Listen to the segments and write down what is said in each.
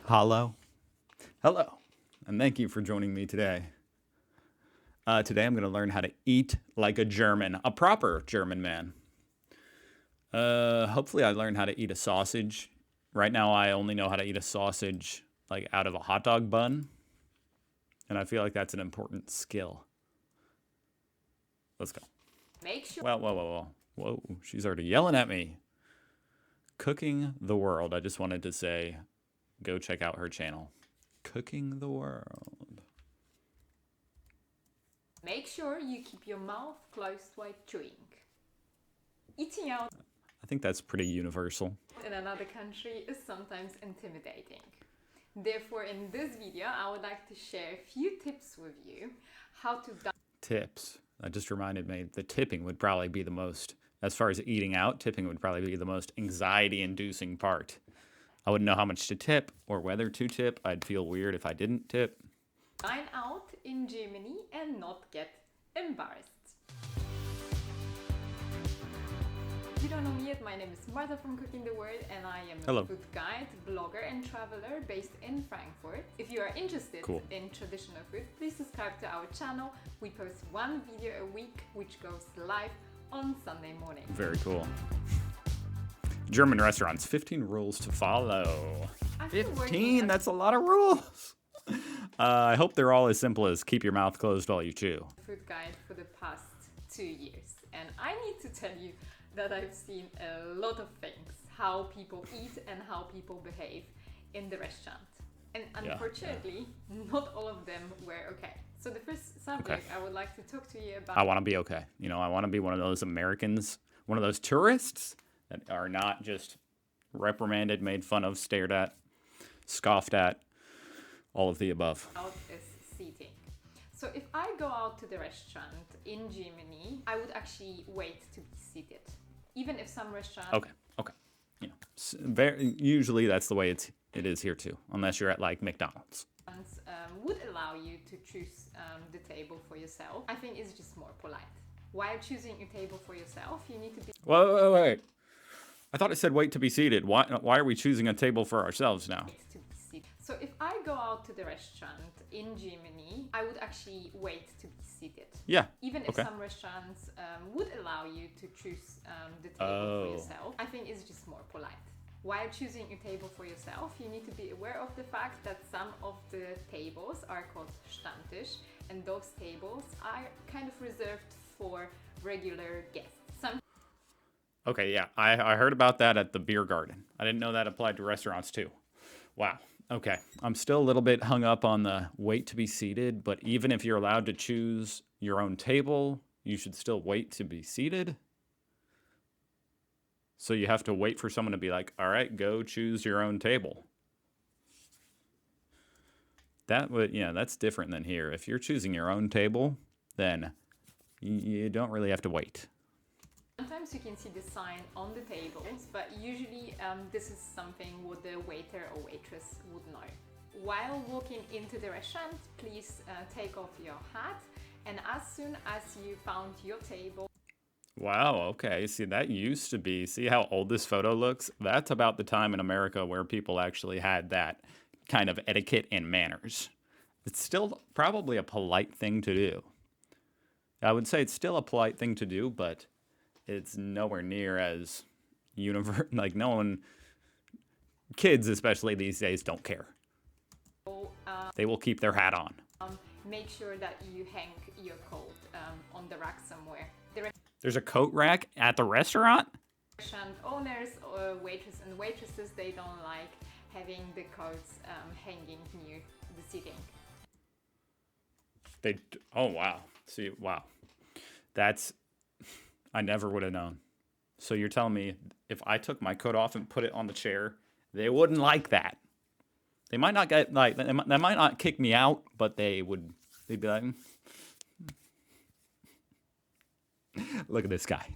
Hello. Hello. And thank you for joining me today. Today I'm going to learn how to eat like a German, a proper German man. Hopefully I learn how to eat a sausage. Right now I only know how to eat a sausage like out of a hot dog bun. And I feel like that's an important skill. Let's go. Make sure. Whoa, she's already yelling at me. Cooking the World. I just wanted to say, go check out her channel. Cooking the World. Make sure you keep your mouth closed while chewing. Eating out I think that's pretty universal. in another country is sometimes intimidating. Therefore, in this video, I would like to share a few tips with you how to Tips. That just reminded me, the tipping would probably be the most, as far as eating out, tipping would probably be the most anxiety-inducing part. I wouldn't know how much to tip or whether to tip. I'd feel weird if I didn't tip. dine out in Germany and not get embarrassed. If you don't know me yet, my name is Marta from Cooking the World and I am a Hello. food guide, blogger and traveler based in Frankfurt. If you are interested Cool. in traditional food, please subscribe to our channel. We post one video a week which goes live on Sunday morning. Very cool. German restaurants, 15 rules to follow. I've been working 15? as That's a lot of rules. I hope they're all as simple as keep your mouth closed while you chew. a food guide for the past 2 years and I need to tell you that I've seen a lot of things, how people eat and how people behave in the restaurant. And unfortunately, not all of them were okay. So the first subject I would like to talk to you about. I want to be okay. You know, I want to be one of those Americans, one of those tourists that are not just reprimanded, made fun of, stared at, scoffed at, all of the above. Out is seating. So if I go out to the restaurant in Germany, I would actually wait to be seated. Even if some restaurants Okay. You know, usually that's the way it is here too, unless you're at like McDonald's. would allow you to choose the table for yourself, I think it's just more polite. While choosing a table for yourself, you need to be Wait. I thought it said wait to be seated. Why are we choosing a table for ourselves now? to be seated. So if I go out to the restaurant in Germany, I would actually wait to be seated. Yeah. Even if Okay. some restaurants would allow you to choose the table for yourself, I think it's just more polite. While choosing a table for yourself, you need to be aware of the fact that some of the tables are called Stammtisch, and those tables are kind of reserved for regular guests. Okay, yeah. I heard about that at the beer garden. I didn't know that applied to restaurants too. Wow. Okay. I'm still a little bit hung up on the wait to be seated, but even if you're allowed to choose your own table, you should still wait to be seated. So you have to wait for someone to be like, all right, go choose your own table. That's different than here. If you're choosing your own table, then you don't really have to wait. Sometimes you can see the sign on the tables, but usually this is something what the waiter or waitress would know. While walking into the restaurant, please take off your hat, and as soon as you found your table, Wow, okay. See, that used to be, see how old this photo looks? That's about the time in America where people actually had that kind of etiquette and manners. It's still probably a polite thing to do. I would say it's still a polite thing to do, but it's nowhere near as like no one, kids especially these days, don't care. They will keep their hat on. make sure that you hang your coat on the rack somewhere. There's a coat rack at the restaurant? Restaurant owners or waitresses and waitresses, they don't like having the coats hanging near the seating. Oh wow. See, wow. That's, I never would have known. So you're telling me if I took my coat off and put it on the chair, they wouldn't like that. They might not get like, they might not kick me out, but they'd be like, look at this guy.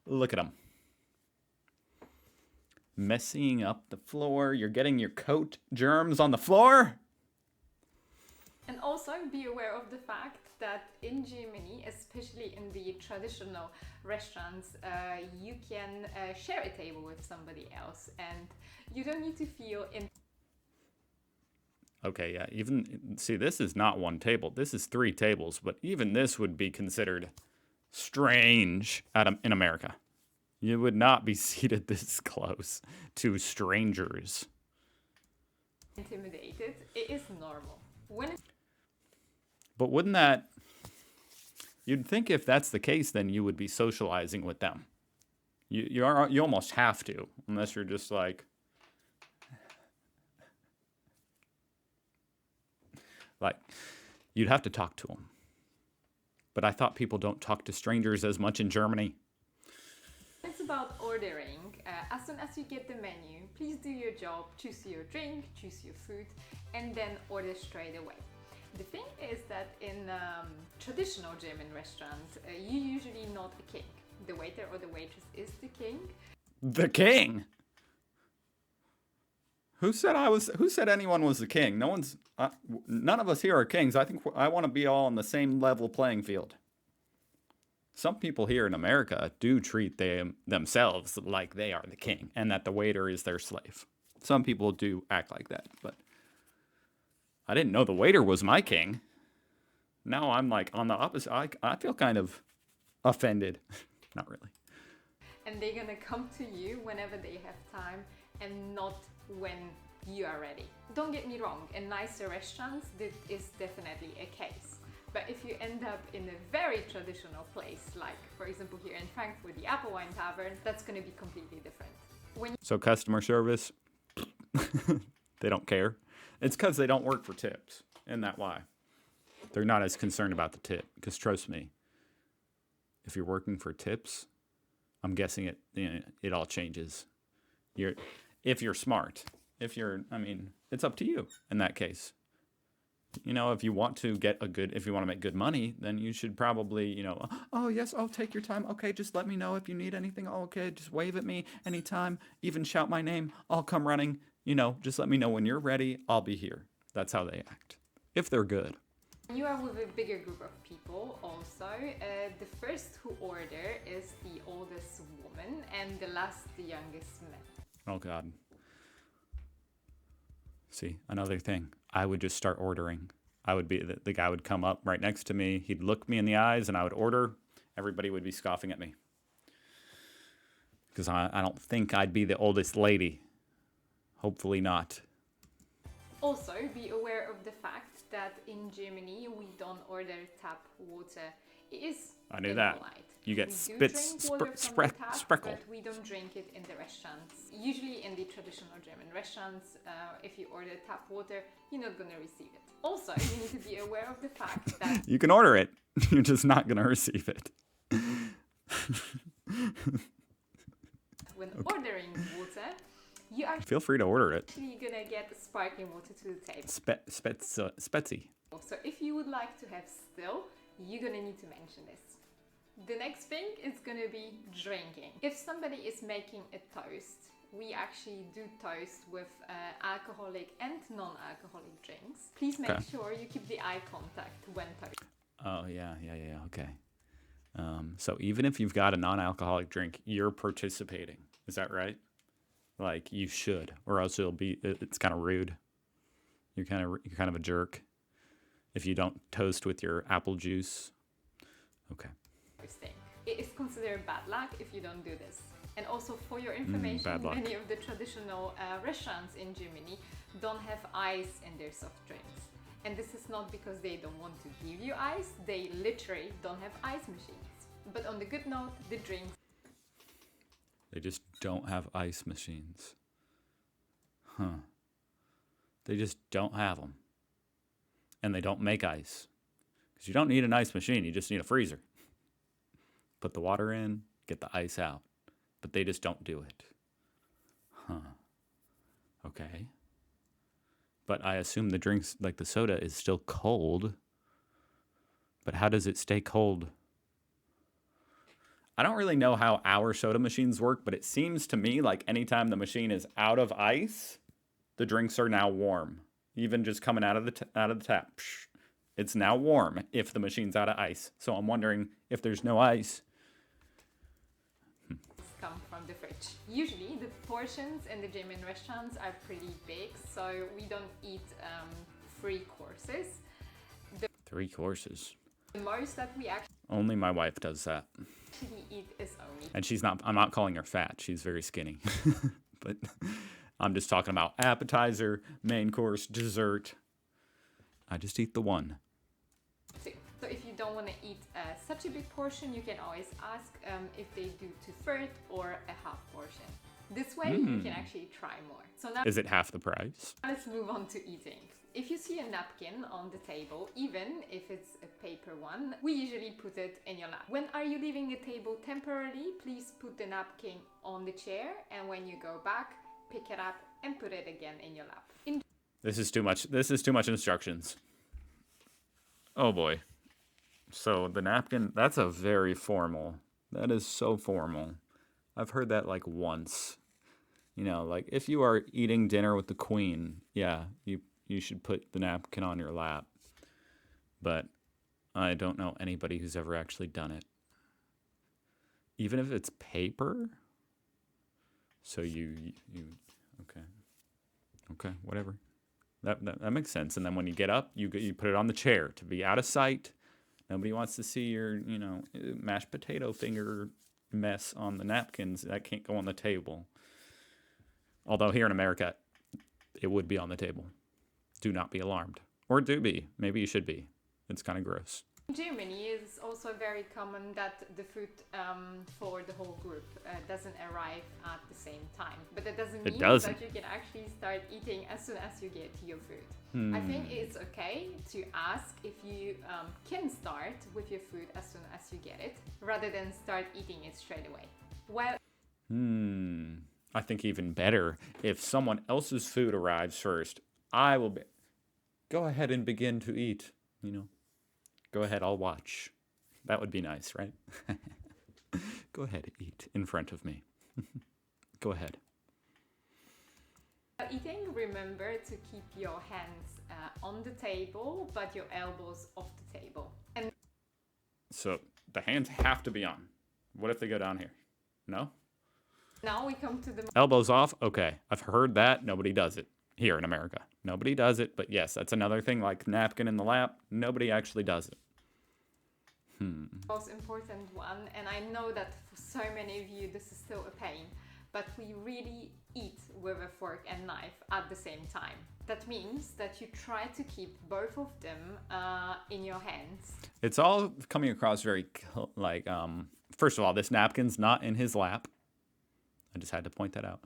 Look at him. Messing up the floor. You're getting your coat germs on the floor. And also be aware of the fact that in Germany, especially in the traditional restaurants, you can share a table with somebody else, and you don't need to feel in. Okay, yeah. Even see, this is not one table. This is 3 tables, but even this would be considered strange in America. You would not be seated this close to strangers. Intimidated. It is normal. But wouldn't that... You'd think if that's the case, then you would be socializing with them. You almost have to, unless you're just like... Like, you'd have to talk to them. But I thought people don't talk to strangers as much in Germany. It's about ordering. As soon as you get the menu, please do your job, choose your drink, choose your food, and then order straight away. The thing is that in traditional German restaurants, you usually not a king. The waiter or the waitress is the king. The king? Who said anyone was the king? No one's... none of us here are kings. I think I want to be all on the same level playing field. Some people here in America do treat themselves like they are the king and that the waiter is their slave. Some people do act like that, but I didn't know the waiter was my king. Now I'm like on the opposite. I feel kind of offended. Not really. And they're gonna come to you whenever they have time and not when you are ready. Don't get me wrong, in nicer restaurants, this is definitely a case. But if you end up in a very traditional place, like for example here in Frankfurt, the Apple Wine Tavern, that's going to be completely different. So customer service, they don't care. It's because they don't work for tips. Isn't that why? They're not as concerned about the tip. Because trust me, if you're working for tips, I'm guessing it all changes. If you're smart. If it's up to you in that case. If you want to if you want to make good money, then you should probably, oh yes, oh take your time. Okay, just let me know if you need anything. Oh, okay, just wave at me anytime. Even shout my name. I'll come running. Just let me know when you're ready. I'll be here. That's how they act. If they're good. You are with a bigger group of people also. The first who order is the oldest woman and the last the youngest man. Oh God. See, another thing. I would just start ordering. I would be the guy would come up right next to me. He'd look me in the eyes, and I would order. Everybody would be scoffing at me because I don't think I'd be the oldest lady. Hopefully not. Also, be aware of the fact that in Germany we don't order tap water. It is I knew that. Impolite. You get spreckle. But we don't drink it in the restaurants. Usually in the traditional German restaurants, if you order tap water, you're not going to receive it. Also, you need to be aware of the fact that... You can order it. You're just not going to receive it. When ordering water, you are... Feel free to order it. You're going to get sparkling water to the table. Spetsy. So if you would like to have still, you're going to need to mention this. The next thing is going to be drinking. If somebody is making a toast, we actually do toast with alcoholic and non-alcoholic drinks. Please make sure you keep the eye contact when toasting. Oh, yeah, okay. So even if you've got a non-alcoholic drink, you're participating. Is that right? Like you should, or else it's kind of rude. You're kind of a jerk if you don't toast with your apple juice. Okay. It is considered bad luck if you don't do this. And also for your information, many of the traditional restaurants in Germany don't have ice in their soft drinks. And this is not because they don't want to give you ice, they literally don't have ice machines. But on the good note, the drinks... They just don't have ice machines. Huh. They just don't have them. And they don't make ice. Because you don't need an ice machine, you just need a freezer. Put the water in, get the ice out. But they just don't do it. Huh. Okay. But I assume the drinks, like the soda, is still cold. But how does it stay cold? I don't really know how our soda machines work, but it seems to me like anytime the machine is out of ice, the drinks are now warm. Even just coming out of the tap. It's now warm if the machine's out of ice. So I'm wondering if there's no ice. Come from the fridge. Usually the portions in the gym and restaurants are pretty big, so we don't eat 3 courses. 3 courses. The most that we actually Only my wife does that. eat is only. And I'm not calling her fat. She's very skinny. But I'm just talking about appetizer, main course, dessert. I just eat the one. So if you don't want to eat such a big portion, you can always ask if they do 2/3 or a half portion. This way you can actually try more. So now Is it half the price? let's move on to eating. If you see a napkin on the table, even if it's a paper one, we usually put it in your lap. When are you leaving the table temporarily, please put the napkin on the chair, and when you go back, pick it up and put it again in your lap. This is too much. This is too much instructions. Oh boy. So the napkin, that's a very formal. That is so formal. I've heard that like once. You know, like if you are eating dinner with the queen, yeah, you should put the napkin on your lap. But I don't know anybody who's ever actually done it. Even if it's paper? So you okay, whatever. That makes sense. And then when you get up, you put it on the chair to be out of sight. Nobody wants to see your, mashed potato finger mess on the napkins. That can't go on the table. Although here in America, it would be on the table. Do not be alarmed. Or do be. Maybe you should be. It's kind of gross. In Germany, it's also very common that the food for the whole group doesn't arrive at the same time. But that doesn't mean that you can actually start eating as soon as you get your food. I think it's okay to ask if you can start with your food as soon as you get it, rather than start eating it straight away. Well, I think even better, if someone else's food arrives first, I will go ahead and begin to eat, Go ahead, I'll watch. That would be nice, right? Go ahead, eat in front of me. Go ahead. Eating, remember to keep your hands on the table, but your elbows off the table. And so the hands have to be on. What if they go down here? No? Now we come to the elbows off. Okay, I've heard that. Nobody does it here in America. Nobody does it, but yes, that's another thing, like napkin in the lap. Nobody actually does it. Most important one, and I know that for so many of you this is still a pain, but we really eat with a fork and knife at the same time. That means that you try to keep both of them in your hands. It's all coming across very like, first of all, this napkin's not in his lap. I just had to point that out.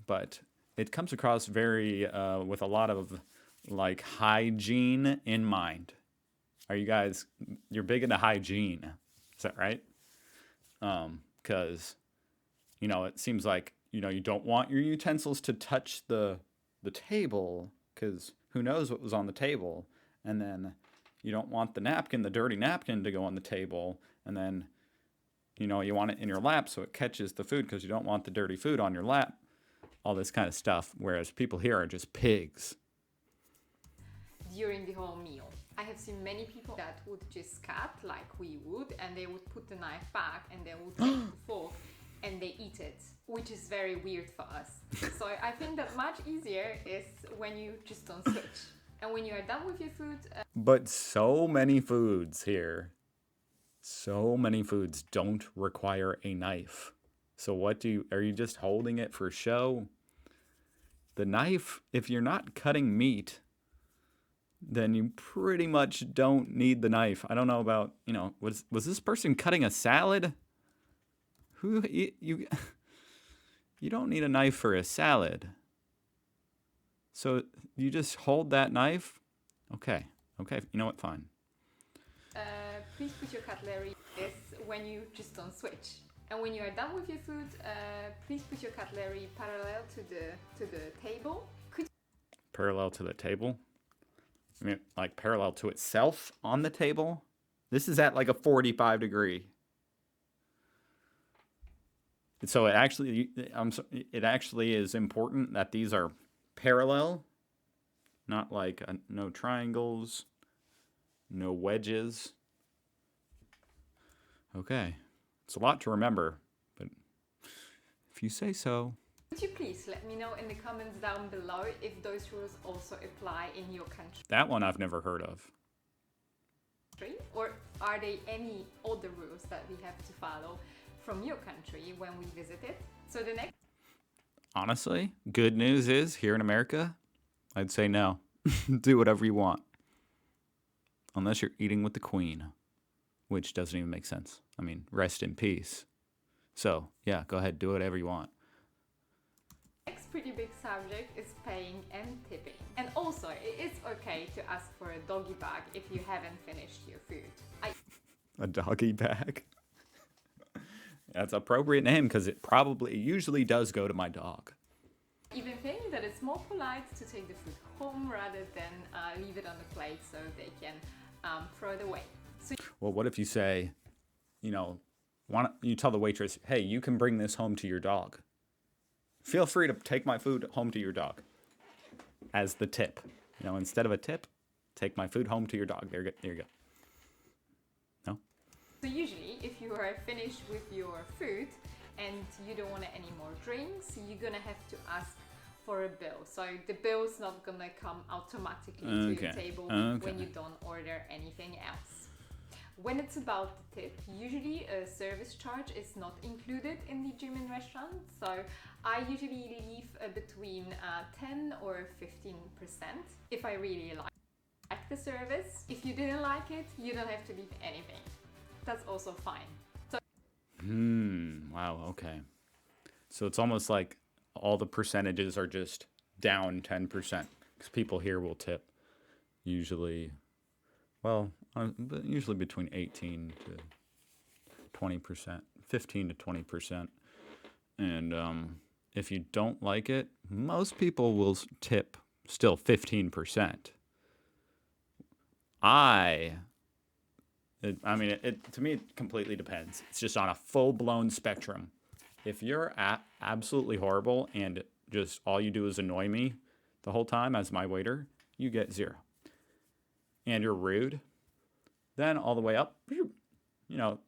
But it comes across very with a lot of like hygiene in mind. Are you guys, you're big into hygiene, is that right? Because, it seems like, you don't want your utensils to touch the table, because who knows what was on the table. And then you don't want the dirty napkin to go on the table. And then, you want it in your lap so it catches the food, because you don't want the dirty food on your lap. All this kind of stuff, whereas people here are just pigs. During the whole meal. I have seen many people that would just cut like we would, and they would put the knife back and they would take the fork and they eat it, which is very weird for us. So I think that much easier is when you just don't switch. And when you are done with your food... But so many foods don't require a knife. So are you just holding it for show? The knife, if you're not cutting meat, then you pretty much don't need the knife. I don't know about, was this person cutting a salad? You don't need a knife for a salad. So you just hold that knife? Okay, you know what, fine. Please put your cutlery when you just don't switch. And when you are done with your food, please put your cutlery parallel to the table. Parallel to the table? I mean, like parallel to itself on the table? This is at like a 45 degree. So it actually is important that these are parallel, Not like no triangles, no wedges. Okay. It's a lot to remember, but if you say so. Could you please let me know in the comments down below if those rules also apply in your country? That one I've never heard of. Or are there any other rules that we have to follow from your country when we visit it? So the next... Honestly, good news is, here in America, I'd say no. Do whatever you want. Unless you're eating with the queen, which doesn't even make sense. I mean, rest in peace. So, yeah, go ahead, do whatever you want. Next pretty big subject is paying and tipping. And also, it is okay to ask for a doggy bag if you haven't finished your food. A doggy bag? That's an appropriate name because it usually does go to my dog. I even think that it's more polite to take the food home rather than leave it on the plate so they can throw it away. So, well, what if you say, you tell the waitress, hey, you can bring this home to your dog. Feel free to take my food home to your dog as the tip. Instead of a tip, take my food home to your dog. There you go. No? So usually, if you are finished with your food and you don't want any more drinks, you're gonna have to ask for a bill. So the bill's not gonna come automatically to your table when you don't order anything else. When it's about the tip, usually a service charge is not included in the German restaurant. So I usually leave between 10 or 15% if I really like the service. If you didn't like it, you don't have to leave anything. That's also fine. So wow, okay. So it's almost like all the percentages are just down 10%, because people here will tip usually, usually between 18 to 20%, 15 to 20%. And if you don't like it, most people will tip still 15%. To me, it completely depends. It's just on a full-blown spectrum. If you're absolutely horrible and just all you do is annoy me the whole time as my waiter, you get 0. And you're rude, then all the way up,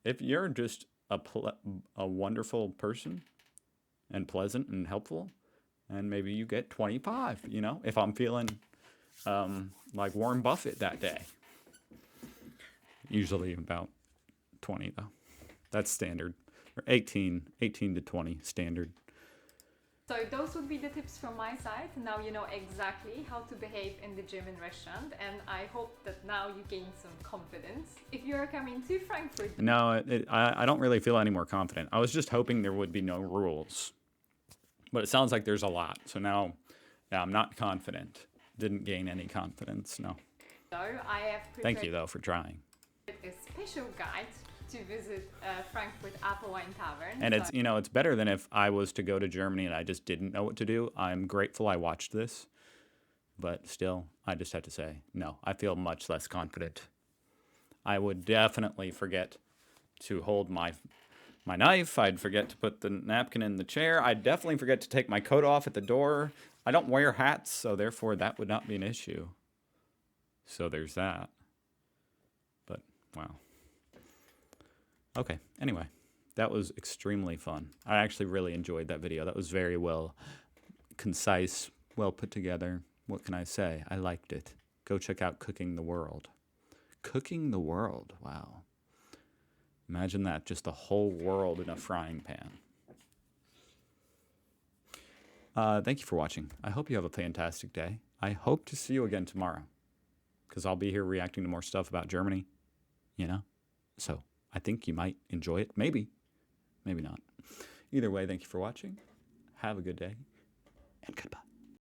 if you're just a wonderful person and pleasant and helpful, and maybe you get 25, if I'm feeling like Warren Buffett that day. Usually about 20, though. That's standard. Or 18 to 20 standard. So those would be the tips from my side. Now you know exactly how to behave in the German restaurant, and I hope that now you gain some confidence. If you're coming to Frankfurt... No, I don't really feel any more confident. I was just hoping there would be no rules. But it sounds like there's a lot. So now, I'm not confident. Didn't gain any confidence, no. So I have prepared... Thank you, though, for trying. ...a special guide to visit Frankfurt Apelwein Tavern. And it's better than if I was to go to Germany and I just didn't know what to do. I'm grateful I watched this, but still, I just have to say, no, I feel much less confident. I would definitely forget to hold my knife. I'd forget to put the napkin in the chair. I'd definitely forget to take my coat off at the door. I don't wear hats, so therefore that would not be an issue. So there's that. But, wow. Okay, anyway, that was extremely fun. I actually really enjoyed that video. That was very well concise, well put together. What can I say? I liked it. Go check out Cooking the World. Cooking the World, wow. Imagine that, just the whole world in a frying pan. Thank you for watching. I hope you have a fantastic day. I hope to see you again tomorrow, because I'll be here reacting to more stuff about Germany, So I think you might enjoy it. Maybe. Maybe not. Either way, thank you for watching. Have a good day, and goodbye.